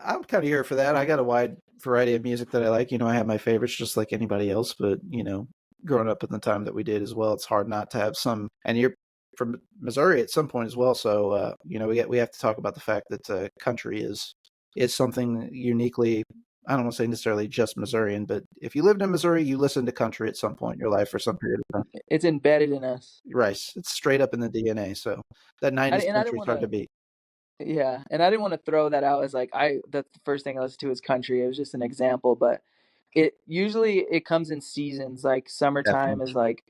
I'm kind of here for that. I got a wide variety of music that I like. You know, I have my favorites just like anybody else, but, you know, growing up in the time that we did as well, it's hard not to have some. And you're from Missouri at some point as well, so you know, we have to talk about the fact that country is something uniquely. I don't want to say necessarily just Missourian, but if you lived in Missouri, you listened to country at some point in your life for some period of time.
It's embedded in us.
Right, it's straight up in the DNA. So that '90s
And I didn't
country is
want
hard to
to.
beat.
Yeah, and I didn't want to throw that out as like that's the first thing I listened to is country. It was just an example, but it usually it comes in seasons. Like summertime
Definitely.
is like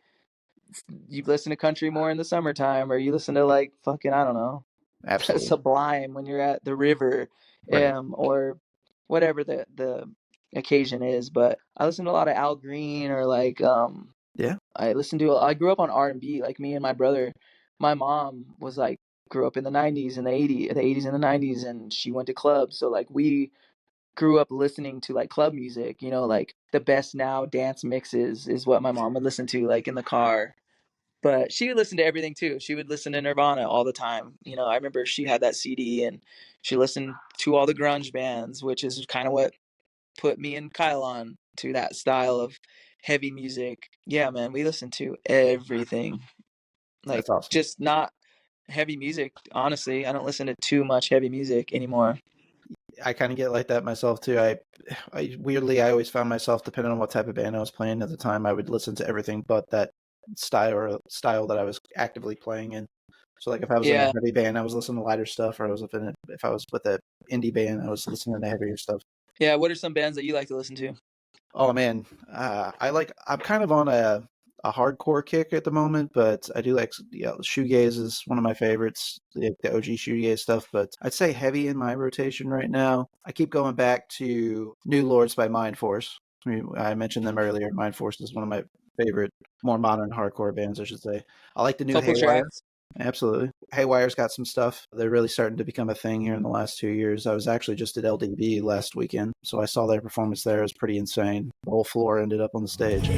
you listen to country more in the summertime, or you listen to like fucking, I don't know,
Absolutely.
Sublime when you're at the river,
Right.
or whatever the occasion is. But I listen to a lot of Al Green, or like
Yeah.
I grew up on R&B, like me and my brother. My mom was like grew up in the 90s and the 80s and the 90s, and she went to clubs. So like we grew up listening to like club music, like the best now dance mixes is what my mom would listen to like in the car. But she would listen to everything too. She would listen to Nirvana all the time. I remember she had that CD, and she listened to all the grunge bands, which is kind of what put me and Kyle on to that style of heavy music. Yeah, man, we listen to everything. Like,
That's awesome.
just not heavy music, honestly. I don't listen to too much heavy music anymore.
I kind of get like that myself too. I weirdly, I always found myself, depending on what type of band I was playing at the time, I would listen to everything but that style that I was actively playing in. So like if I was in a
Yeah.
heavy band, I was listening to lighter stuff, or if I was with a indie band, I was listening to heavier stuff.
Yeah, what are some bands that you like to listen to?
Oh man, I'm kind of on a hardcore kick at the moment, but I do like, shoegaze is one of my favorites, the OG shoegaze stuff. But I'd say heavy in my rotation right now. I keep going back to New Lords by Mind Force. I mentioned them earlier. Mind Force is one of my favorite, more modern hardcore bands, I should say. I like the new
Couple
Haywire.
tracks.
Absolutely. Haywire's got some stuff. They're really starting to become a thing here in the last 2 years. I was actually just at LDB last weekend, so I saw their performance there. It was pretty insane. The whole floor ended up on the stage.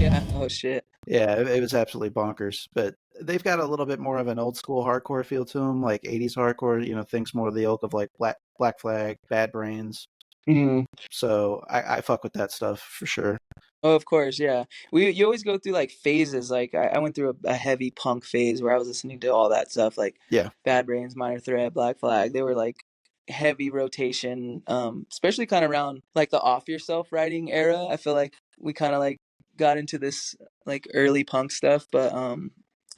Yeah. Oh shit.
Yeah, it was absolutely bonkers. But they've got a little bit more of an old school hardcore feel to them, like 80s hardcore, things more of the ilk of like Black Flag, Bad Brains.
Mm-hmm.
So I fuck with that stuff for sure.
Oh, of course, yeah. You always go through like phases. Like I went through a heavy punk phase where I was listening to all that stuff, like
Yeah.
Bad Brains, Minor Threat, Black Flag. They were like heavy rotation, especially kind of around like the Off Yourself writing era. I feel like we kind of like got into this like early punk stuff, but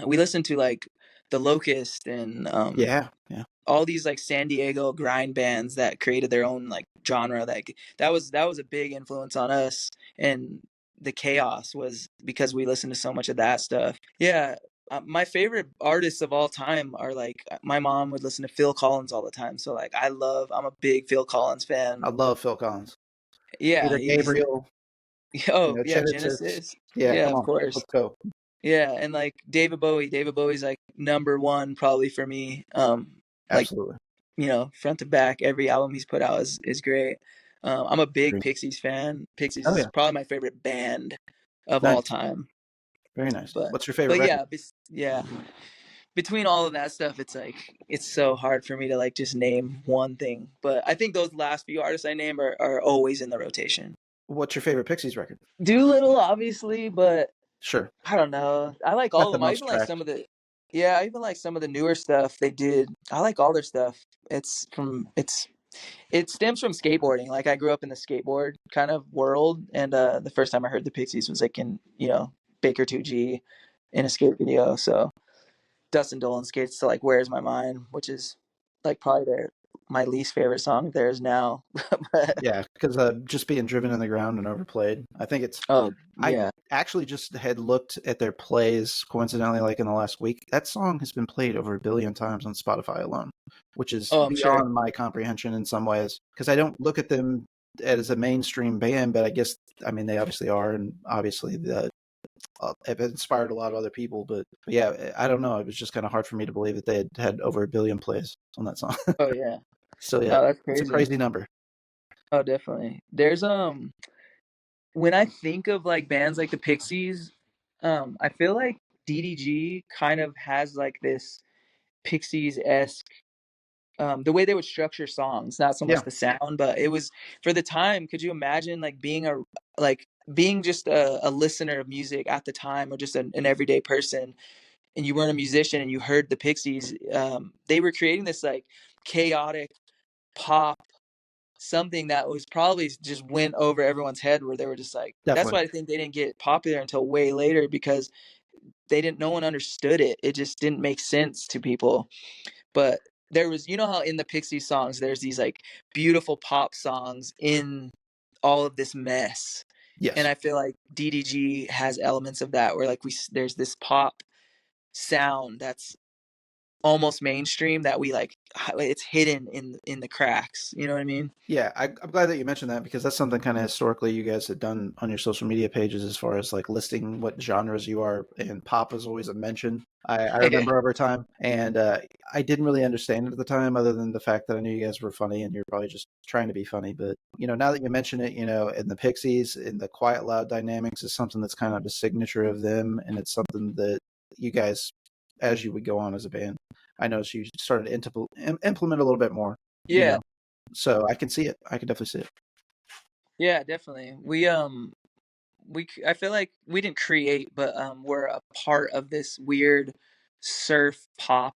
we listened to like The Locust and
Yeah.
all these like San Diego grind bands that created their own like genre. That was a big influence on us, and the chaos was because we listened to so much of that stuff. Yeah. My favorite artists of all time are like my mom would listen to Phil Collins all the time. So like I'm a big Phil Collins fan.
I love Phil Collins.
Yeah,
Peter
he's
Gabriel,
oh yeah,
Genesis.
Genesis.
Yeah,
Yeah,
come
of
on.
course.
Let's go.
Yeah, and like David Bowie. David Bowie's like number one probably for me. Like
Absolutely.
front to back, every album he's put out is great. I'm a big
Agree.
Pixies fan. Pixies
Oh
is
yeah.
probably my favorite band of all
Nice.
time.
Very nice.
But
What's your favorite
but
record?
yeah, between all of that stuff, it's like it's so hard for me to like just name one thing. But I think those last few artists I name are always in the rotation.
What's your favorite Pixies record?
Doolittle, obviously, but
Sure.
I don't know. I like all
Got
of
the
them. I
most
even like
tracks.
some of the yeah, I even like some of the newer stuff they did. I like all their stuff. It stems from skateboarding. Like I grew up in the skateboard kind of world, and the first time I heard the Pixies was like in Baker 2G in a skate video. So Dustin Dolan skates to like "Where's My Mind," which is like probably my least favorite song of theirs now. But,
Yeah, because just being driven in the ground and overplayed. I think it's.
oh
I
yeah,
actually just had looked at their plays coincidentally, like in the last week. That song has been played over 1 billion times on Spotify alone, which is
oh I'm sure.
beyond my comprehension in some ways. Because I don't look at them as a mainstream band, but I mean, they obviously are, and obviously have inspired a lot of other people. But yeah, I don't know. It was just kind of hard for me to believe that they had over 1 billion plays on that song.
Oh yeah,
So yeah,
no, that's
it's a
crazy.
crazy number.
Oh definitely. There's when I think of like bands like the Pixies, I feel like DDG kind of has like this Pixies-esque the way they would structure songs, not so
Yeah,
much the sound, but it was for the time. Could you imagine like like being just a listener of music at the time, or just an everyday person, and you weren't a musician and you heard the Pixies? They were creating this like chaotic pop something that was probably just went over everyone's head, where they were just like, that's
definitely.
why I think they didn't get popular until way later, because no one understood it. It just didn't make sense to people. But there was, you know how in the Pixies songs, there's these like beautiful pop songs in all of this mess.
Yes.
And I feel like DDG has elements of that where like there's this pop sound that's almost mainstream that we like, it's hidden in the cracks. You know what I mean?
Yeah, I'm glad that you mentioned that, because that's something kind of historically you guys had done on your social media pages as far as like listing what genres you are, and pop was always a mention. I remember over time, and I didn't really understand it at the time, other than the fact that I knew you guys were funny and you're probably just trying to be funny. But now that you mention it, in the Pixies, in the quiet loud dynamics is something that's kind of a signature of them, and it's something that you guys, as you would go on as a band, I noticed you started to implement a little bit more.
Yeah.
So I can see it. I can definitely see it.
Yeah, definitely. I feel like we didn't create, but we're a part of this weird surf pop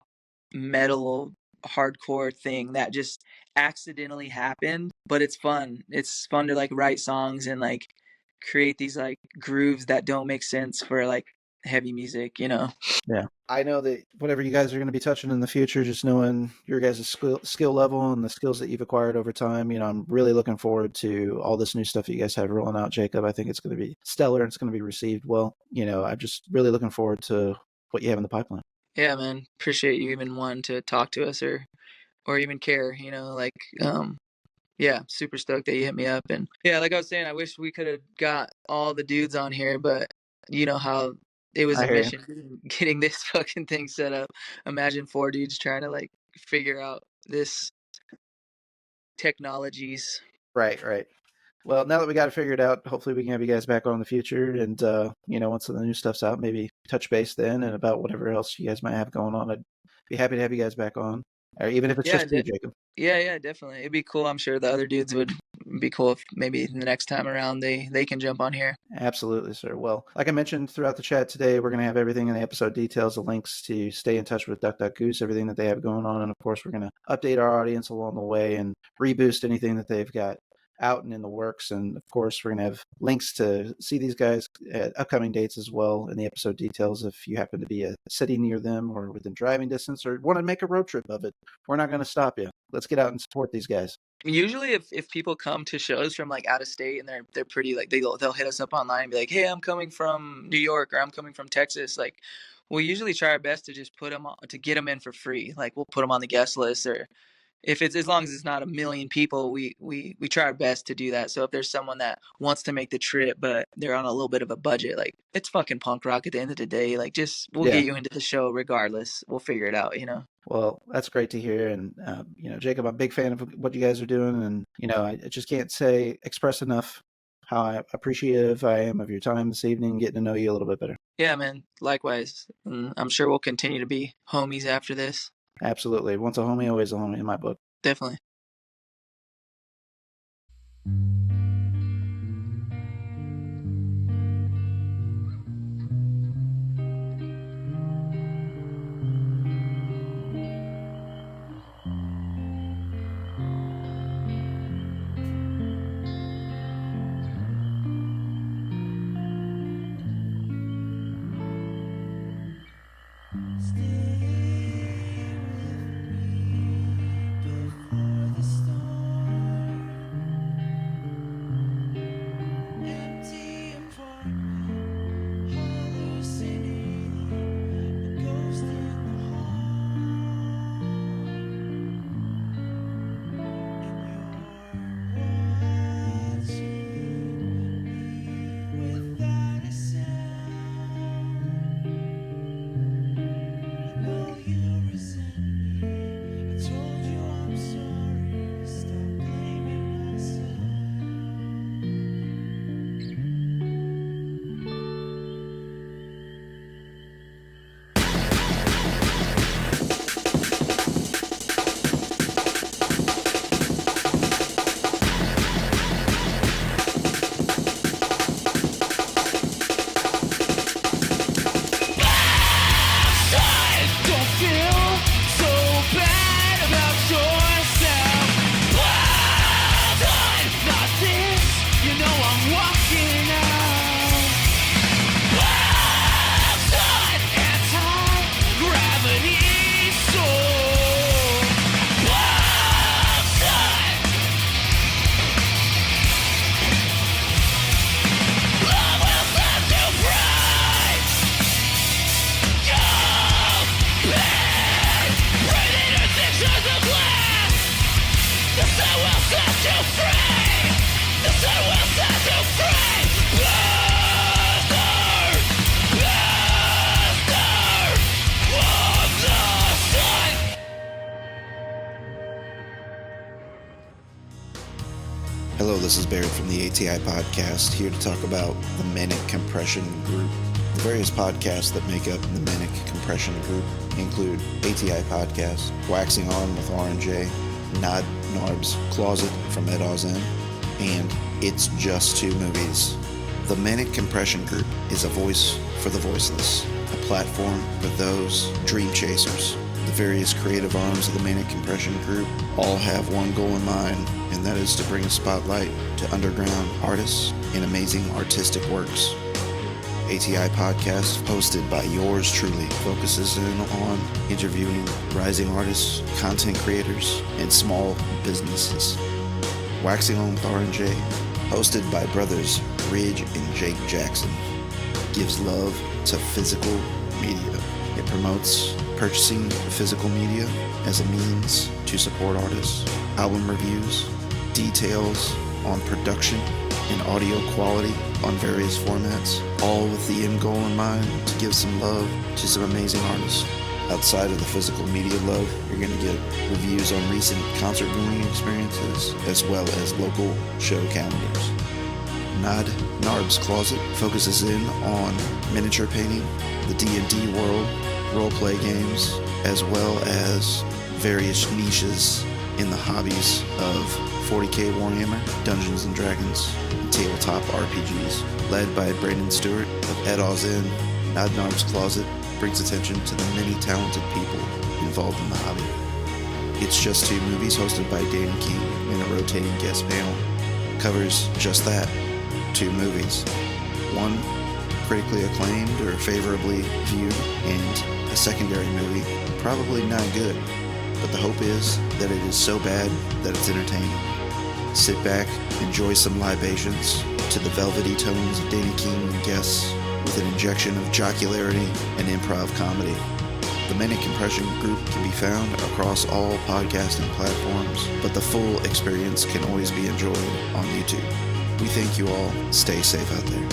metal hardcore thing that just accidentally happened, but it's fun. It's fun to like write songs and like create these like grooves that don't make sense for like heavy music,
Yeah. I know that whatever you guys are going to be touching in the future, just knowing your guys' skill level and the skills that you've acquired over time, I'm really looking forward to all this new stuff that you guys have rolling out, Jacob. I think it's going to be stellar and it's going to be received well. I'm just really looking forward to what you have in the pipeline.
Yeah, man. Appreciate you even wanting to talk to us or even care, yeah, super stoked that you hit me up. And yeah, like I was saying, I wish we could have got all the dudes on here, but you know how it was a mission getting this fucking thing set up. Imagine 4 dudes trying to like figure out this technologies.
Right. Well, now that we got it figured out, hopefully we can have you guys back on in the future. And, once the new stuff's out, maybe touch base then and about whatever else you guys might have going on. I'd be happy to have you guys back on, or even if it's just you, Jacob.
Yeah, definitely. It'd be cool. I'm sure the other dudes would be cool if maybe the next time around they can jump on here.
Absolutely, sir. Well, like I mentioned throughout the chat today, we're going to have everything in the episode details, the links to stay in touch with Goose, everything that they have going on. And of course, we're going to update our audience along the way and reboost anything that they've got out and in the works. And of course, we're going to have links to see these guys at upcoming dates as well in the episode details. If you happen to be a city near them or within driving distance or want to make a road trip of it, we're not going to stop you. Let's get out and support these guys.
Usually if people come to shows from like out of state and they're pretty like they'll hit us up online and be like, hey, I'm coming from New York or I'm coming from Texas, like we'll usually try our best to just put them on, to get them in for free. Like we'll put them on the guest list, or if it's, as long as it's not a million people, we try our best to do that. So if there's someone that wants to make the trip but they're on a little bit of a budget, like it's fucking punk rock at the end of the day, like just we'll get you into the show regardless. We'll figure it out,
Well, that's great to hear. And, Jacob, I'm a big fan of what you guys are doing. And, I just can't express enough how appreciative I am of your time this evening, getting to know you a little bit better.
Yeah, man. Likewise. And I'm sure we'll continue to be homies after this.
Absolutely. Once a homie, always a homie in my book.
Definitely.
free. The sun will set you free. Bastard, bastard of the sun.
Hello, this is Barrett from the ATI podcast, here to talk about the Manic Compression Group. The various podcasts that make up the Manic Compression Group include ATI Podcast, Waxing On with R&J, Nod Narb's Closet from Ed Oz In, and It's Just Two Movies. The Manic Compression Group is a voice for the voiceless, a platform for those dream chasers. The various creative arms of the Manic Compression Group all have one goal in mind, and that is to bring a spotlight to underground artists and amazing artistic works. ATI Podcast, hosted by yours truly, focuses in on interviewing rising artists, content creators, and small businesses. Waxing On with R&J, hosted by brothers Ridge and Jake Jackson, gives love to physical media. It promotes purchasing physical media as a means to support artists, album reviews, details on production and audio quality on various formats, all with the end goal in mind to give some love to some amazing artists. Outside of the physical media love, you're going to get reviews on recent concert viewing experiences, as well as local show calendars. Nod Narb's Closet focuses in on miniature painting, the D&D world, role-play games, as well as various niches in the hobbies of 40k Warhammer, Dungeons & Dragons, and tabletop RPGs. Led by Brandon Stewart of Ed Oz In, Nod Narb's Closet brings attention to the many talented people involved in the hobby. It's Just Two Movies, hosted by Danny King in a rotating guest panel, covers just that, two movies. One critically acclaimed or favorably viewed, and a secondary movie probably not good, but the hope is that it is so bad that it's entertaining. Sit back, enjoy some libations to the velvety tones of Danny King and guests, with an injection of jocularity and improv comedy. The Manic Compression Group can be found across all podcasting platforms, but the full experience can always be enjoyed on YouTube. We thank you all. Stay safe out there.